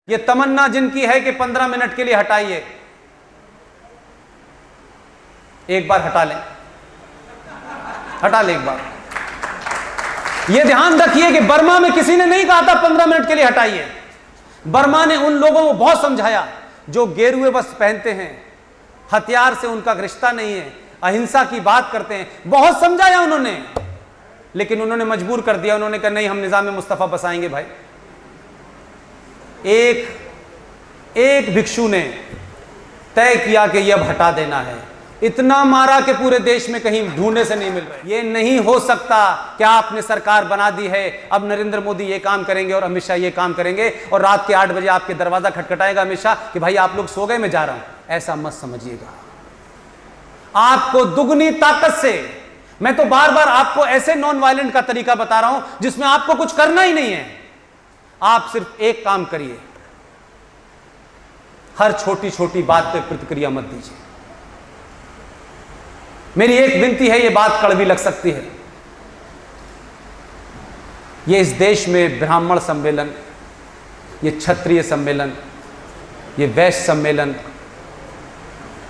ये तमन्ना जिनकी है कि 15 मिनट के लिए हटाइए, एक बार हटा लें, हटा लें एक बार। ये ध्यान रखिए कि बर्मा में किसी ने नहीं कहा था 15 मिनट के लिए हटाइए। बर्मा ने उन लोगों को बहुत समझाया जो गेरुए वस्त्र पहनते हैं, हथियार से उनका रिश्ता नहीं है, अहिंसा की बात करते हैं, बहुत समझाया उन्होंने, लेकिन उन्होंने मजबूर कर दिया। उन्होंने कहा नहीं, हम निजाम मुस्तफा बसाएंगे भाई। एक भिक्षु ने तय किया कि यह अब हटा देना है। इतना मारा कि पूरे देश में कहीं ढूंढने से नहीं मिल रहा। ये नहीं हो सकता कि आपने सरकार बना दी है, अब नरेंद्र मोदी ये काम करेंगे और अमित शाह ये काम करेंगे और रात के 8 बजे आपके दरवाजा खटखटाएगा अमित शाह कि भाई आप लोग सो गए, मैं जा रहा हूं। ऐसा मत समझिएगा। आपको दुगनी ताकत से, मैं तो बार बार आपको ऐसे नॉन वायलेंट का तरीका बता रहा हूं जिसमें आपको कुछ करना ही नहीं है। आप सिर्फ एक काम करिए, हर छोटी छोटी बात पर प्रतिक्रिया मत दीजिए। मेरी एक विनती है, यह बात कड़वी लग सकती है, यह इस देश में ब्राह्मण सम्मेलन, यह क्षत्रिय सम्मेलन, यह वैश्य सम्मेलन,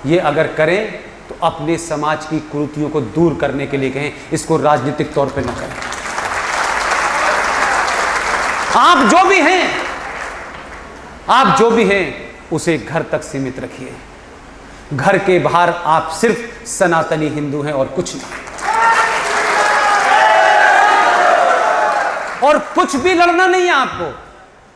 ये अगर करें तो अपने समाज की कुरीतियों को दूर करने के लिए कहें, इसको राजनीतिक तौर पे न करें। आप जो भी हैं, आप जो भी हैं उसे घर तक सीमित रखिए। घर के बाहर आप सिर्फ सनातनी हिंदू हैं और कुछ नहीं, और कुछ भी लड़ना नहीं है आपको,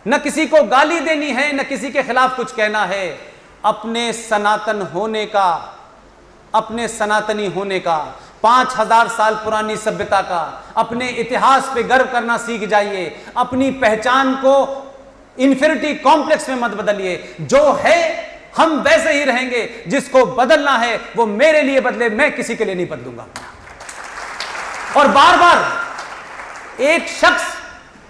न किसी को गाली देनी है, न किसी के खिलाफ कुछ कहना है। अपने सनातन होने का, अपने सनातनी होने का, 5000 साल पुरानी सभ्यता का, अपने इतिहास पे गर्व करना सीख जाइए। अपनी पहचान को इंफीरियरिटी कॉम्प्लेक्स में मत बदलिए। जो है हम वैसे ही रहेंगे, जिसको बदलना है वो मेरे लिए बदले, मैं किसी के लिए नहीं बदलूंगा। और बार बार एक शख्स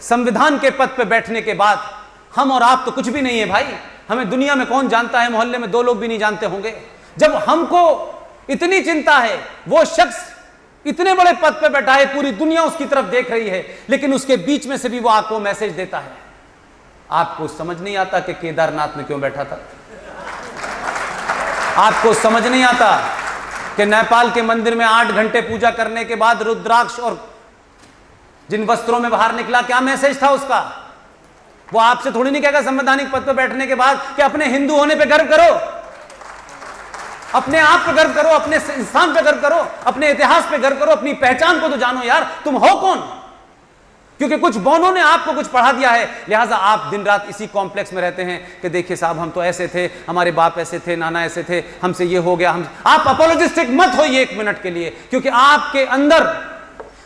संविधान के पद पे बैठने के बाद, हम और आप तो कुछ भी नहीं है भाई, हमें दुनिया में कौन जानता है, मोहल्ले में 2 लोग भी नहीं जानते होंगे। जब हमको इतनी चिंता है, वो शख्स इतने बड़े पद पे बैठा है, पूरी दुनिया उसकी तरफ देख रही है, लेकिन उसके बीच में से भी वो आपको मैसेज देता है। आपको समझ नहीं आता कि केदारनाथ में क्यों बैठा था? आपको समझ नहीं आता कि नेपाल के मंदिर में 8 घंटे पूजा करने के बाद रुद्राक्ष और जिन वस्त्रों में बाहर निकला, क्या मैसेज था उसका? वो आपसे थोड़ी नहीं कहेगा संवैधानिक पद पर बैठने के बाद कि अपने हिंदू होने पे गर्व करो, अपने आप पे गर्व करो, अपने इंसान पे गर्व करो, अपने इतिहास पे गर्व करो, अपनी पहचान को तो जानो यार, तुम हो कौन? क्योंकि कुछ बौनों ने आपको कुछ पढ़ा दिया है, लिहाजा आप दिन रात इसी कॉम्प्लेक्स में रहते हैं कि देखिए साहब हम तो ऐसे थे, हमारे बाप ऐसे थे, नाना ऐसे थे, हमसे ये हो गया। आप अपोलोजिस्टिक मत होइए 1 मिनट के लिए, क्योंकि आपके अंदर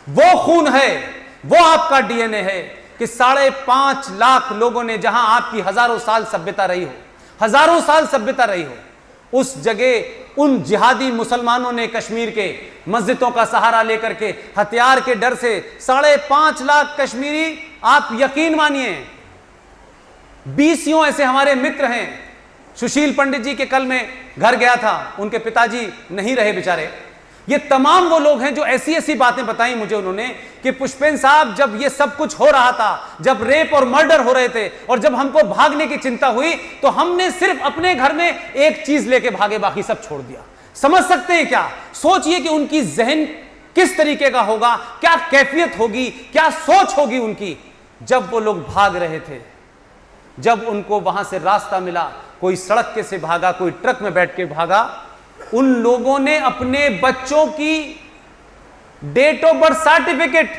वो खून है, वो आपका डीएनए है कि 5.5 लाख लोगों ने, जहां आपकी हजारों साल सभ्यता रही हो, हजारों साल सभ्यता रही हो, उस जगह उन जिहादी मुसलमानों ने कश्मीर के मस्जिदों का सहारा लेकर के हथियार के डर से 5.5 लाख कश्मीरी, आप यकीन मानिए 20 ऐसे हमारे मित्र हैं। सुशील पंडित जी के कल में घर गया था, उनके पिताजी नहीं रहे बेचारे। ये तमाम वो लोग हैं जो ऐसी ऐसी बातें बताई मुझे उन्होंने कि पुष्पेन साहब, जब ये सब कुछ हो रहा था, जब रेप और मर्डर हो रहे थे और जब हमको भागने की चिंता हुई, तो हमने सिर्फ अपने घर में एक चीज लेके भागे, बाकी सब छोड़ दिया। समझ सकते हैं क्या? सोचिए कि उनकी जहन किस तरीके का होगा, क्या कैफियत होगी, क्या सोच होगी उनकी, जब वो लोग भाग रहे थे, जब उनको वहां से रास्ता मिला। कोई सड़क के से भागा, कोई ट्रक में बैठ के भागा। उन लोगों ने अपने बच्चों की डेट ऑफ बर्थ सर्टिफिकेट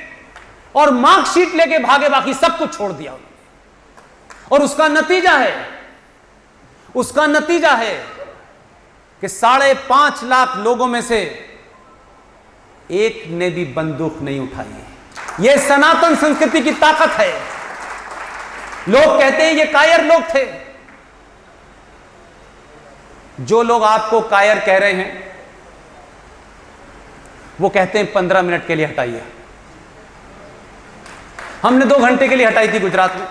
और मार्कशीट लेके भागे, बाकी सब कुछ छोड़ दिया। और उसका नतीजा है कि 5.5 लाख लोगों में से एक ने भी बंदूक नहीं उठाई है। यह सनातन संस्कृति की ताकत है। लोग कहते हैं ये कायर लोग थे। जो लोग आपको कायर कह रहे हैं, वो कहते हैं 15 मिनट के लिए हटाइए। हमने 2 घंटे के लिए हटाई थी गुजरात में।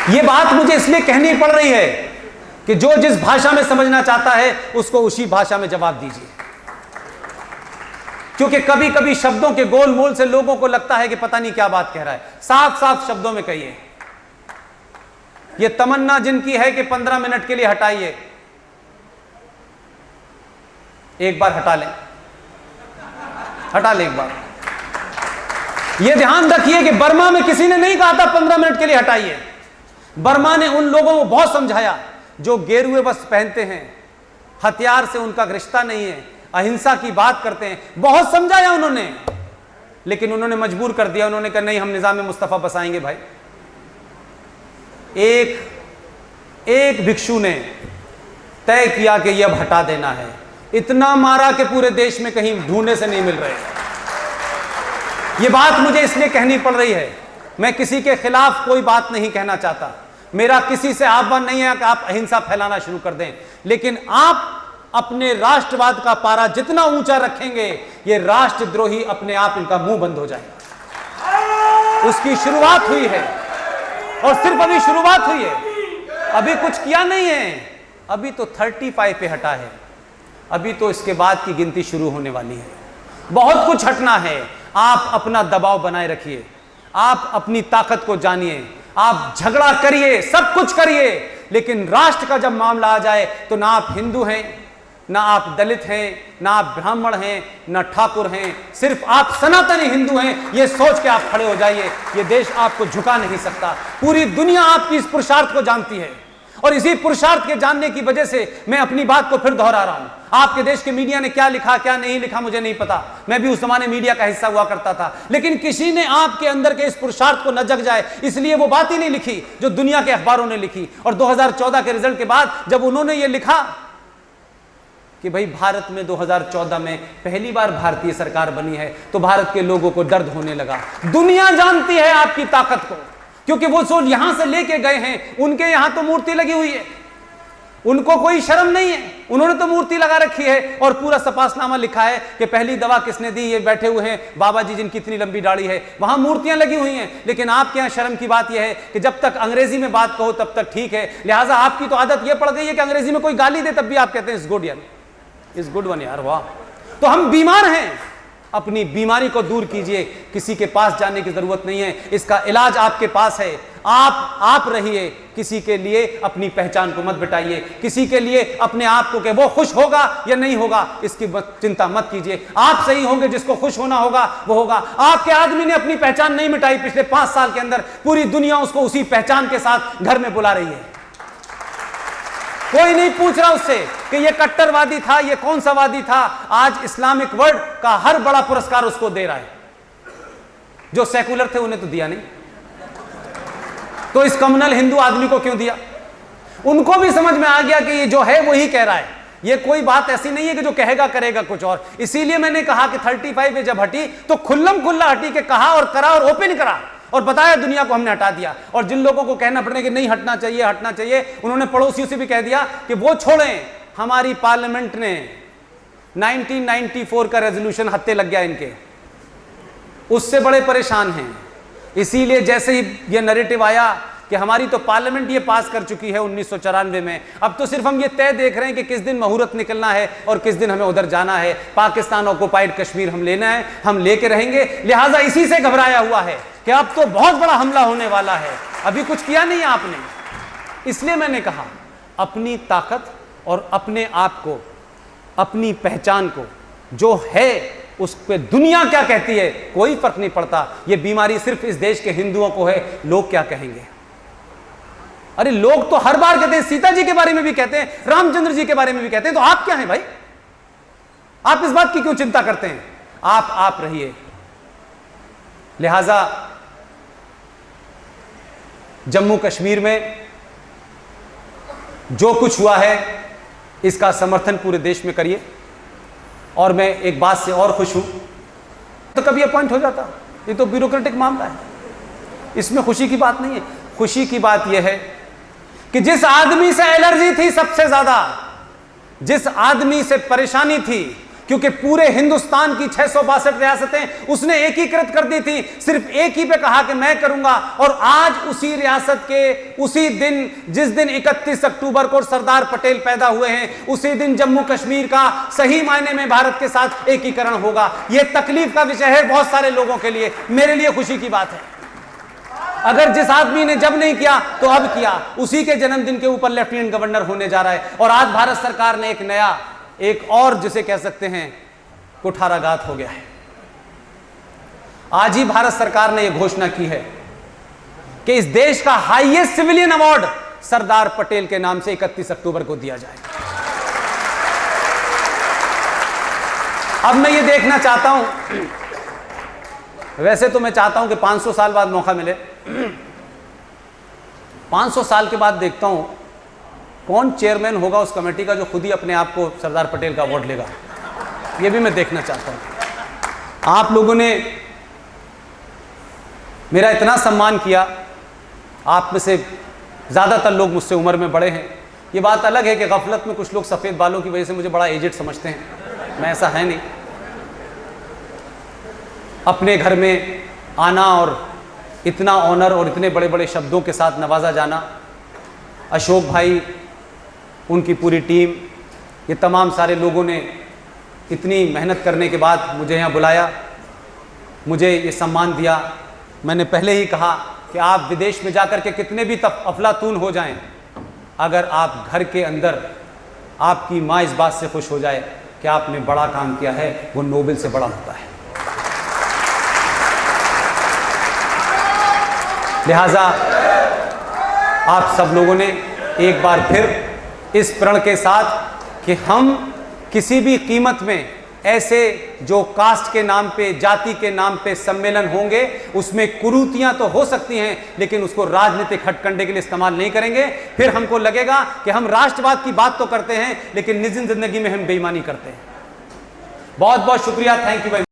यह बात मुझे इसलिए कहनी पड़ रही है कि जो जिस भाषा में समझना चाहता है उसको उसी भाषा में जवाब दीजिए। क्योंकि कभी कभी शब्दों के गोल मोल से लोगों को लगता है कि पता नहीं क्या बात कह रहा है। साफ साफ शब्दों में कहिए। यह तमन्ना जिनकी है कि 15 मिनट के लिए हटाइए, एक बार हटा लें, हटा लें एक बार। यह ध्यान रखिए कि बर्मा में किसी ने नहीं कहा था 15 मिनट के लिए हटाइए। बर्मा ने उन लोगों को बहुत समझाया जो गेरुए वस्त्र पहनते हैं, हथियार से उनका रिश्ता नहीं है, अहिंसा की बात करते हैं, बहुत समझाया उन्होंने, लेकिन उन्होंने मजबूर कर दिया। उन्होंने कहा नहीं, हम निजाम मुस्तफा बसाएंगे भाई। एक भिक्षु ने तय किया कि यह अब हटा देना है। इतना मारा कि पूरे देश में कहीं ढूंढने से नहीं मिल रहे। यह बात मुझे इसलिए कहनी पड़ रही है, मैं किसी के खिलाफ कोई बात नहीं कहना चाहता, मेरा किसी से आह्वान नहीं है कि आप अहिंसा फैलाना शुरू कर दें, लेकिन आप अपने राष्ट्रवाद का पारा जितना ऊंचा रखेंगे, ये राष्ट्रद्रोही अपने आप इनका मुंह बंद हो जाएगा। उसकी शुरुआत हुई है और सिर्फ अभी शुरुआत हुई है, अभी कुछ किया नहीं है, अभी तो 35 पे हटा है, अभी तो इसके बाद की गिनती शुरू होने वाली है। बहुत कुछ हटना है। आप अपना दबाव बनाए रखिए, आप अपनी ताकत को जानिए, आप झगड़ा करिए, सब कुछ करिए, लेकिन राष्ट्र का जब मामला आ जाए तो ना आप हिंदू हैं, ना आप दलित हैं, ना आप ब्राह्मण हैं, ना ठाकुर हैं, सिर्फ आप सनातनी हिंदू हैं। ये सोच के आप खड़े हो जाइए, ये देश आपको झुका नहीं सकता। पूरी दुनिया आपकी इस पुरुषार्थ को जानती है और इसी पुरुषार्थ के जानने की वजह से मैं अपनी बात को फिर दोहरा रहा हूं। आपके देश के मीडिया ने क्या लिखा क्या नहीं लिखा मुझे नहीं पता, मैं भी उस जमाने मीडिया का हिस्सा हुआ करता था, लेकिन किसी ने आपके अंदर के इस पुरुषार्थ को न जग जाए इसलिए वो बात ही नहीं लिखी जो दुनिया के अखबारों ने लिखी। और 2014 के रिजल्ट के बाद जब उन्होंने ये लिखा कि भाई भारत में 2014 में पहली बार भारतीय सरकार बनी है, तो भारत के लोगों को दर्द होने लगा। दुनिया जानती है आपकी ताकत को, क्योंकि वो जो यहां से लेके गए हैं उनके यहां तो मूर्ति लगी हुई है, उनको कोई शर्म नहीं है, उन्होंने तो मूर्ति लगा रखी है और पूरा सपासनामा लिखा है कि पहली दवा किसने दी, ये बैठे हुए हैं बाबा जी जिनकी इतनी लंबी दाढ़ी है, वहां मूर्तियां लगी हुई हैं। लेकिन आपके यहां शर्म की बात यह है कि जब तक अंग्रेजी में बात कहो तब तक ठीक है, लिहाजा आपकी तो आदत यह पड़ गई है कि अंग्रेजी में कोई गाली दे तब भी आप कहते हैं इज गुड यार, इज गुड वन यार, वाह। तो हम बीमार हैं, अपनी बीमारी को दूर कीजिए, किसी के पास जाने की जरूरत नहीं है, इसका इलाज आपके पास है। आप रहिए, किसी के लिए अपनी पहचान को मत बिटाइए, किसी के लिए अपने आप को कि वो खुश होगा या नहीं होगा इसकी चिंता मत कीजिए। आप सही होंगे, जिसको खुश होना होगा वो होगा। आपके आदमी ने अपनी पहचान नहीं मिटाई पिछले 5 साल के अंदर, पूरी दुनिया उसको उसी पहचान के साथ घर में बुला रही है। कोई नहीं पूछ रहा उससे कि ये कट्टरवादी था, ये कौन सा वादी था। आज इस्लामिक वर्ल्ड का हर बड़ा पुरस्कार उसको दे रहा है, जो सेकुलर थे उन्हें तो दिया नहीं, तो इस कम्युनल हिंदू आदमी को क्यों दिया? उनको भी समझ में आ गया कि ये जो है वही कह रहा है, ये कोई बात ऐसी नहीं है कि जो कहेगा करेगा कुछ और। इसीलिए मैंने कहा कि 35 में जब हटी तो खुल्लम खुल्ला हटी के कहा और करा और ओपन करा और बताया दुनिया को हमने हटा दिया। और जिन लोगों को कहना पड़े कि नहीं हटना चाहिए हटना चाहिए, उन्होंने पड़ोसियों से भी कह दिया कि वो छोड़ें। हमारी पार्लियामेंट ने 1994 का रेजोल्यूशन हत्ते लग गया इनके, उससे बड़े परेशान हैं। इसीलिए जैसे ही ये नैरेटिव आया कि हमारी तो पार्लियामेंट ये पास कर चुकी है 1994 में, अब तो सिर्फ हम ये तय देख रहे हैं कि किस दिन मुहूर्त निकलना है और किस दिन हमें उधर जाना है। पाकिस्तान ऑक्युपाइड कश्मीर हम लेना है, हम लेके रहेंगे। लिहाजा इसी से घबराया हुआ है कि अब तो बहुत बड़ा हमला होने वाला है, अभी कुछ किया नहीं आपने। इसलिए मैंने कहा अपनी ताकत और अपने आप को, अपनी पहचान को जो है उस पे दुनिया क्या कहती है कोई फर्क नहीं पड़ता। ये बीमारी सिर्फ इस देश के हिंदुओं को है, लोग क्या कहेंगे। अरे लोग तो हर बार कहते हैं, सीता जी के बारे में भी कहते हैं, रामचंद्र जी के बारे में भी कहते हैं, तो आप क्या हैं भाई? आप इस बात की क्यों चिंता करते हैं? आप रहिए। लिहाजा जम्मू कश्मीर में जो कुछ हुआ है इसका समर्थन पूरे देश में करिए। और मैं एक बात से और खुश हूं, तो कभी अपॉइंट हो जाता, ये तो ब्यूरोक्रेटिक मामला है, इसमें खुशी की बात नहीं है। खुशी की बात यह है कि जिस आदमी से एलर्जी थी सबसे ज्यादा, जिस आदमी से परेशानी थी क्योंकि पूरे हिंदुस्तान की 662 रियासतें उसने एकीकृत कर दी थी। सिर्फ एक ही पे कहा कि मैं करूंगा, और आज उसी रियासत के उसी दिन, जिस दिन 31 अक्टूबर को सरदार पटेल पैदा हुए हैं, उसी दिन जम्मू कश्मीर का सही मायने में भारत के साथ एकीकरण होगा। यह तकलीफ का विषय है बहुत सारे लोगों के लिए, मेरे लिए खुशी की बात है। अगर जिस आदमी ने जब नहीं किया तो अब किया, उसी के जन्मदिन के ऊपर लेफ्टिनेंट गवर्नर होने जा रहा है। और आज भारत सरकार ने एक नया, एक और जिसे कह सकते हैं कुठाराघात हो गया है। आज ही भारत सरकार ने यह घोषणा की है कि इस देश का highest civilian award Sardar Patel के नाम से 31 अक्टूबर को दिया जाए। अब मैं ये देखना चाहता हूं, वैसे तो मैं चाहता हूं कि 500 साल बाद मौका मिले, 500 साल के बाद देखता हूं कौन चेयरमैन होगा उस कमेटी का जो खुद ही अपने आप को सरदार पटेल का अवार्ड लेगा। यह भी मैं देखना चाहता हूं। आप लोगों ने मेरा इतना सम्मान किया, आप में से ज़्यादातर लोग मुझसे उम्र में बड़े हैं। ये बात अलग है कि गफलत में कुछ लोग सफ़ेद बालों की वजह से मुझे बड़ा एजेड समझते हैं, मैं ऐसा है नहीं। अपने घर में आना और इतना ऑनर और इतने बड़े बड़े शब्दों के साथ नवाजा जाना, अशोक भाई, उनकी पूरी टीम, ये तमाम सारे लोगों ने इतनी मेहनत करने के बाद मुझे यहाँ बुलाया, मुझे ये सम्मान दिया। मैंने पहले ही कहा कि आप विदेश में जाकर के कितने भी अफलातून हो जाएं, अगर आप घर के अंदर आपकी माँ इस बात से खुश हो जाए कि आपने बड़ा काम किया है, वो नोबेल से बड़ा होता है। लिहाजा आप सब लोगों ने एक बार फिर इस प्रण के साथ कि हम किसी भी कीमत में ऐसे जो कास्ट के नाम पे, जाति के नाम पे सम्मेलन होंगे, उसमें कुरीतियां तो हो सकती हैं, लेकिन उसको राजनीतिक हथकंडे के लिए इस्तेमाल नहीं करेंगे। फिर हमको लगेगा कि हम राष्ट्रवाद की बात तो करते हैं, लेकिन निजी जिंदगी में हम बेईमानी करते हैं। बहुत बहुत शुक्रिया, थैंक यू।